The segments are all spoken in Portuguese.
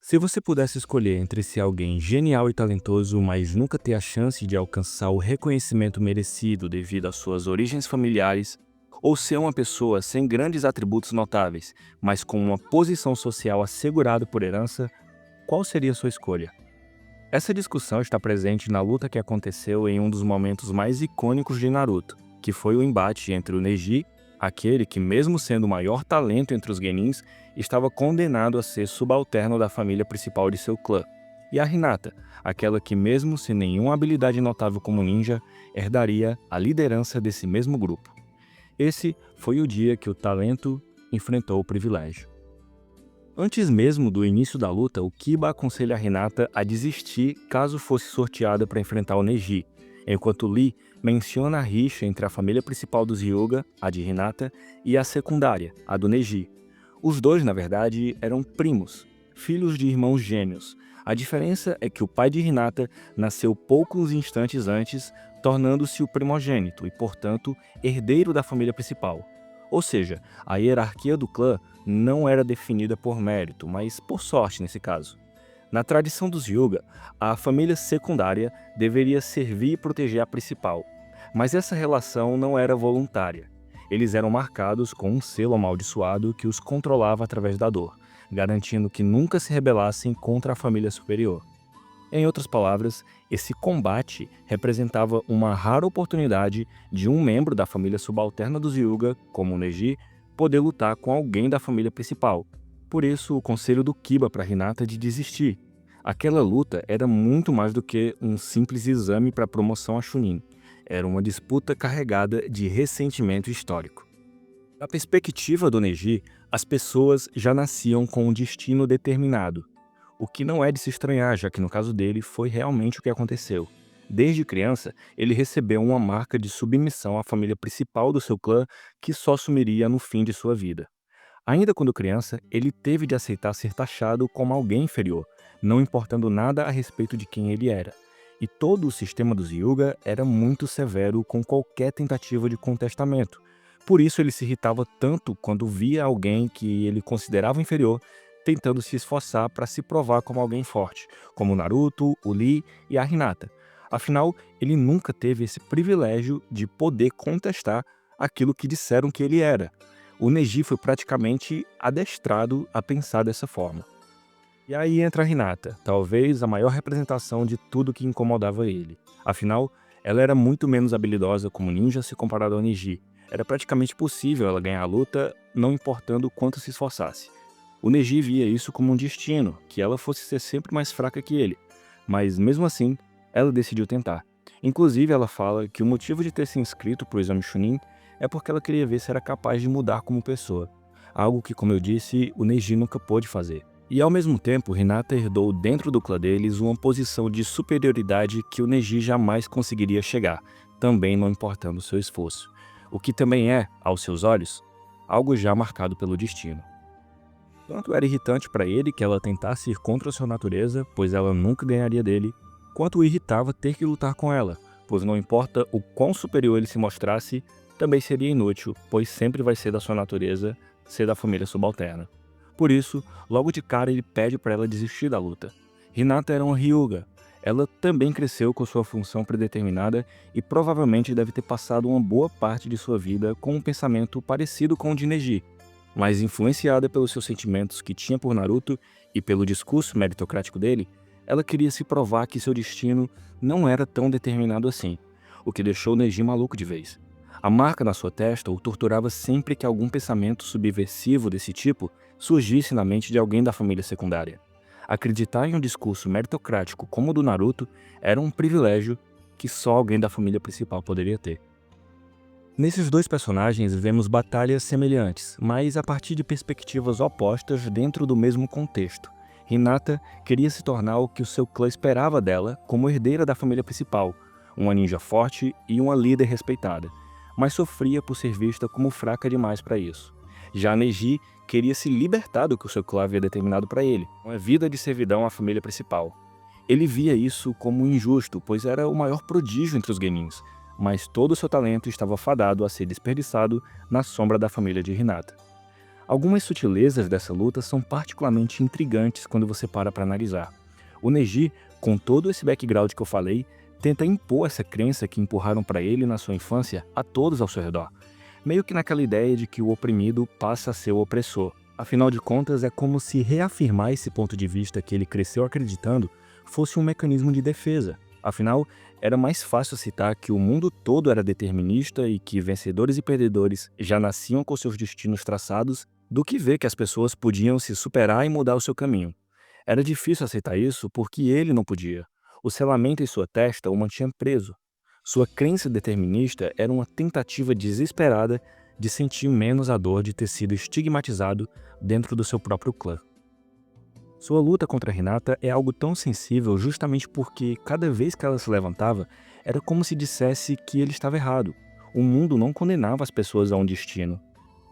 Se você pudesse escolher entre ser alguém genial e talentoso, mas nunca ter a chance de alcançar o reconhecimento merecido devido às suas origens familiares, ou ser uma pessoa sem grandes atributos notáveis, mas com uma posição social assegurada por herança, qual seria a sua escolha? Essa discussão está presente na luta que aconteceu em um dos momentos mais icônicos de Naruto, que foi o embate entre o Neji, aquele que, mesmo sendo o maior talento entre os Genins, estava condenado a ser subalterno da família principal de seu clã, e a Hinata, aquela que, mesmo sem nenhuma habilidade notável como ninja, herdaria a liderança desse mesmo grupo. Esse foi o dia que o talento enfrentou o privilégio. Antes mesmo do início da luta, o Kiba aconselha a Hinata a desistir caso fosse sorteada para enfrentar o Neji, enquanto Lee menciona a rixa entre a família principal dos Hyuga, a de Hinata, e a secundária, a do Neji. Os dois, na verdade, eram primos, filhos de irmãos gêmeos. A diferença é que o pai de Hinata nasceu poucos instantes antes, tornando-se o primogênito e, portanto, herdeiro da família principal. Ou seja, a hierarquia do clã não era definida por mérito, mas por sorte nesse caso. Na tradição dos Hyuga, a família secundária deveria servir e proteger a principal, mas essa relação não era voluntária. Eles eram marcados com um selo amaldiçoado que os controlava através da dor, garantindo que nunca se rebelassem contra a família superior. Em outras palavras, esse combate representava uma rara oportunidade de um membro da família subalterna dos Hyuga, como o Neji, poder lutar com alguém da família principal. Por isso, o conselho do Kiba para Hinata de desistir. Aquela luta era muito mais do que um simples exame para promoção a Chunin. Era uma disputa carregada de ressentimento histórico. Na perspectiva do Neji, as pessoas já nasciam com um destino determinado. O que não é de se estranhar, já que no caso dele foi realmente o que aconteceu. Desde criança, ele recebeu uma marca de submissão à família principal do seu clã que só sumiria no fim de sua vida. Ainda quando criança, ele teve de aceitar ser taxado como alguém inferior, não importando nada a respeito de quem ele era. E todo o sistema dos Hyuga era muito severo com qualquer tentativa de contestamento. Por isso ele se irritava tanto quando via alguém que ele considerava inferior tentando se esforçar para se provar como alguém forte, como o Naruto, o Lee e a Hinata. Afinal, ele nunca teve esse privilégio de poder contestar aquilo que disseram que ele era. O Neji foi praticamente adestrado a pensar dessa forma. E aí entra a Hinata, talvez a maior representação de tudo que incomodava ele. Afinal, ela era muito menos habilidosa como ninja se comparado ao Neji. Era praticamente possível ela ganhar a luta, não importando o quanto se esforçasse. O Neji via isso como um destino, que ela fosse ser sempre mais fraca que ele. Mas mesmo assim, ela decidiu tentar. Inclusive, ela fala que o motivo de ter se inscrito para o exame Chunin é porque ela queria ver se era capaz de mudar como pessoa. Algo que, como eu disse, o Neji nunca pôde fazer. E ao mesmo tempo, Hinata herdou dentro do clã deles uma posição de superioridade que o Neji jamais conseguiria chegar, também não importando seu esforço. O que também é, aos seus olhos, algo já marcado pelo destino. Tanto era irritante para ele que ela tentasse ir contra sua natureza, pois ela nunca ganharia dele, quanto o irritava ter que lutar com ela, pois não importa o quão superior ele se mostrasse, também seria inútil, pois sempre vai ser da sua natureza ser da família subalterna. Por isso, logo de cara ele pede para ela desistir da luta. Hinata era uma Hyuga. Ela também cresceu com sua função predeterminada e provavelmente deve ter passado uma boa parte de sua vida com um pensamento parecido com o de Neji, mas influenciada pelos seus sentimentos que tinha por Naruto e pelo discurso meritocrático dele, ela queria se provar que seu destino não era tão determinado assim, o que deixou Neji maluco de vez. A marca na sua testa o torturava sempre que algum pensamento subversivo desse tipo surgisse na mente de alguém da família secundária. Acreditar em um discurso meritocrático como o do Naruto era um privilégio que só alguém da família principal poderia ter. Nesses dois personagens vemos batalhas semelhantes, mas a partir de perspectivas opostas dentro do mesmo contexto. Hinata queria se tornar o que o seu clã esperava dela como herdeira da família principal, uma ninja forte e uma líder respeitada, mas sofria por ser vista como fraca demais para isso. Já Neji queria se libertar do que o seu clã havia determinado para ele, uma vida de servidão à família principal. Ele via isso como injusto, pois era o maior prodígio entre os Genins, mas todo o seu talento estava fadado a ser desperdiçado na sombra da família de Hinata. Algumas sutilezas dessa luta são particularmente intrigantes quando você para analisar. O Neji, com todo esse background que eu falei, tenta impor essa crença que empurraram para ele na sua infância a todos ao seu redor. Meio que naquela ideia de que o oprimido passa a ser o opressor. Afinal de contas, é como se reafirmar esse ponto de vista que ele cresceu acreditando fosse um mecanismo de defesa. Afinal, era mais fácil citar que o mundo todo era determinista e que vencedores e perdedores já nasciam com seus destinos traçados do que ver que as pessoas podiam se superar e mudar o seu caminho. Era difícil aceitar isso porque ele não podia. O selamento em sua testa o mantinha preso. Sua crença determinista era uma tentativa desesperada de sentir menos a dor de ter sido estigmatizado dentro do seu próprio clã. Sua luta contra Hinata é algo tão sensível justamente porque cada vez que ela se levantava, era como se dissesse que ele estava errado. O mundo não condenava as pessoas a um destino.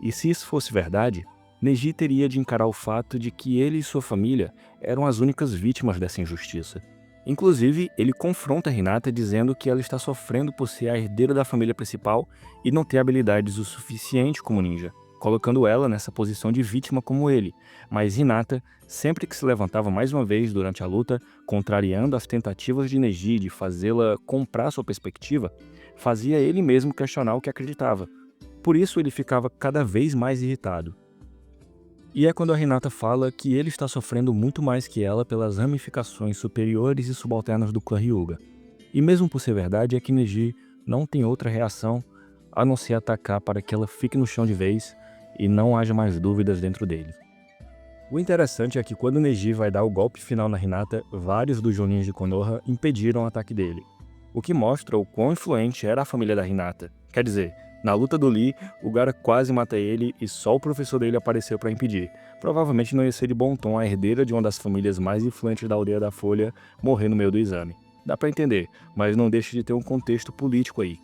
E se isso fosse verdade, Neji teria de encarar o fato de que ele e sua família eram as únicas vítimas dessa injustiça. Inclusive, ele confronta Hinata dizendo que ela está sofrendo por ser a herdeira da família principal e não ter habilidades o suficiente como ninja, colocando ela nessa posição de vítima como ele. Mas Hinata, sempre que se levantava mais uma vez durante a luta, contrariando as tentativas de Neji de fazê-la comprar sua perspectiva, fazia ele mesmo questionar o que acreditava. Por isso ele ficava cada vez mais irritado. E é quando a Hinata fala que ele está sofrendo muito mais que ela pelas ramificações superiores e subalternas do clã Hyuga. E mesmo por ser verdade, é que Neji não tem outra reação a não ser atacar para que ela fique no chão de vez e não haja mais dúvidas dentro dele. O interessante é que quando Neji vai dar o golpe final na Hinata, vários dos Jonins de Konoha impediram o ataque dele, o que mostra o quão influente era a família da Hinata. Quer dizer, na luta do Lee, o Gaara quase mata ele e só o professor dele apareceu para impedir. Provavelmente não ia ser de bom tom a herdeira de uma das famílias mais influentes da aldeia da Folha morrer no meio do exame. Dá para entender, mas não deixa de ter um contexto político aí.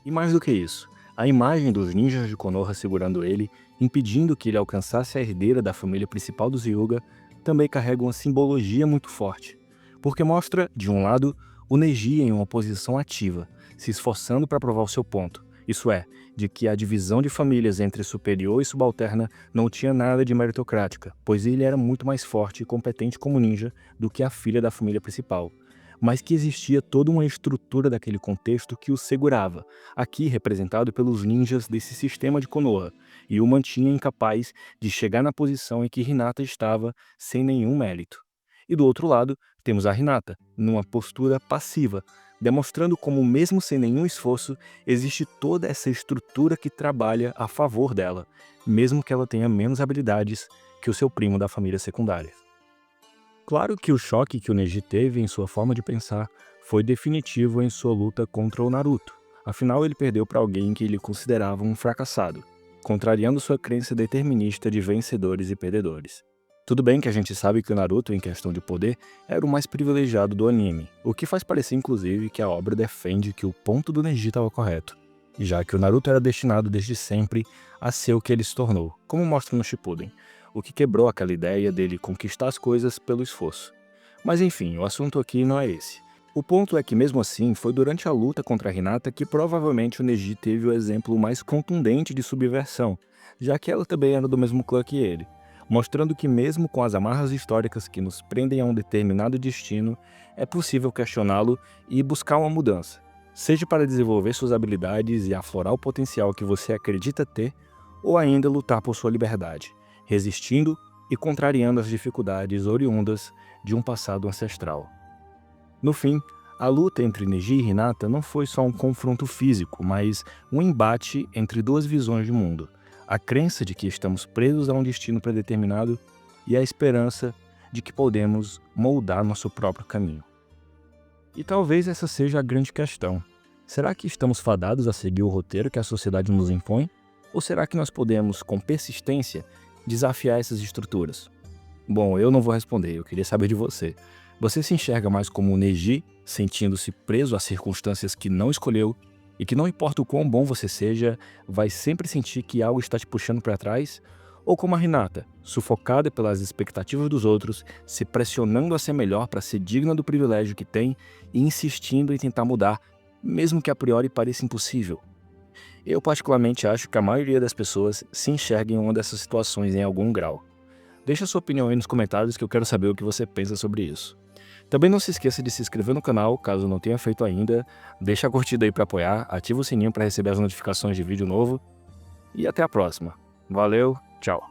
E mais do que isso, a imagem dos ninjas de Konoha segurando ele, impedindo que ele alcançasse a herdeira da família principal dos Hyuga, também carrega uma simbologia muito forte. Porque mostra, de um lado, o Neji em uma posição ativa, se esforçando para provar o seu ponto. Isso é, de que a divisão de famílias entre superior e subalterna não tinha nada de meritocrática, pois ele era muito mais forte e competente como ninja do que a filha da família principal. Mas que existia toda uma estrutura daquele contexto que o segurava, aqui representado pelos ninjas desse sistema de Konoha, e o mantinha incapaz de chegar na posição em que Hinata estava sem nenhum mérito. E do outro lado, temos a Hinata, numa postura passiva, demonstrando como mesmo sem nenhum esforço, existe toda essa estrutura que trabalha a favor dela, mesmo que ela tenha menos habilidades que o seu primo da família secundária. Claro que o choque que o Neji teve em sua forma de pensar foi definitivo em sua luta contra o Naruto. Afinal, ele perdeu para alguém que ele considerava um fracassado, contrariando sua crença determinista de vencedores e perdedores. Tudo bem que a gente sabe que o Naruto, em questão de poder, era o mais privilegiado do anime, o que faz parecer inclusive que a obra defende que o ponto do Neji estava correto, já que o Naruto era destinado desde sempre a ser o que ele se tornou, como mostra no Shippuden, o que quebrou aquela ideia dele conquistar as coisas pelo esforço. Mas enfim, o assunto aqui não é esse. O ponto é que mesmo assim, foi durante a luta contra a Hinata que provavelmente o Neji teve o exemplo mais contundente de subversão, já que ela também era do mesmo clã que ele, mostrando que mesmo com as amarras históricas que nos prendem a um determinado destino, é possível questioná-lo e buscar uma mudança, seja para desenvolver suas habilidades e aflorar o potencial que você acredita ter, ou ainda lutar por sua liberdade, resistindo e contrariando as dificuldades oriundas de um passado ancestral. No fim, a luta entre Neji e Hinata não foi só um confronto físico, mas um embate entre duas visões de mundo. A crença de que estamos presos a um destino predeterminado e a esperança de que podemos moldar nosso próprio caminho. E talvez essa seja a grande questão. Será que estamos fadados a seguir o roteiro que a sociedade nos impõe? Ou será que nós podemos, com persistência, desafiar essas estruturas? Bom, eu não vou responder, eu queria saber de você. Você se enxerga mais como um Neji, sentindo-se preso a circunstâncias que não escolheu, e que não importa o quão bom você seja, vai sempre sentir que algo está te puxando para trás? Ou como a Hinata, sufocada pelas expectativas dos outros, se pressionando a ser melhor para ser digna do privilégio que tem e insistindo em tentar mudar, mesmo que a priori pareça impossível? Eu particularmente acho que a maioria das pessoas se enxerga em uma dessas situações em algum grau. Deixa sua opinião aí nos comentários que eu quero saber o que você pensa sobre isso. Também não se esqueça de se inscrever no canal, caso não tenha feito ainda, deixa a curtida aí para apoiar, ativa o sininho para receber as notificações de vídeo novo e até a próxima. Valeu, tchau!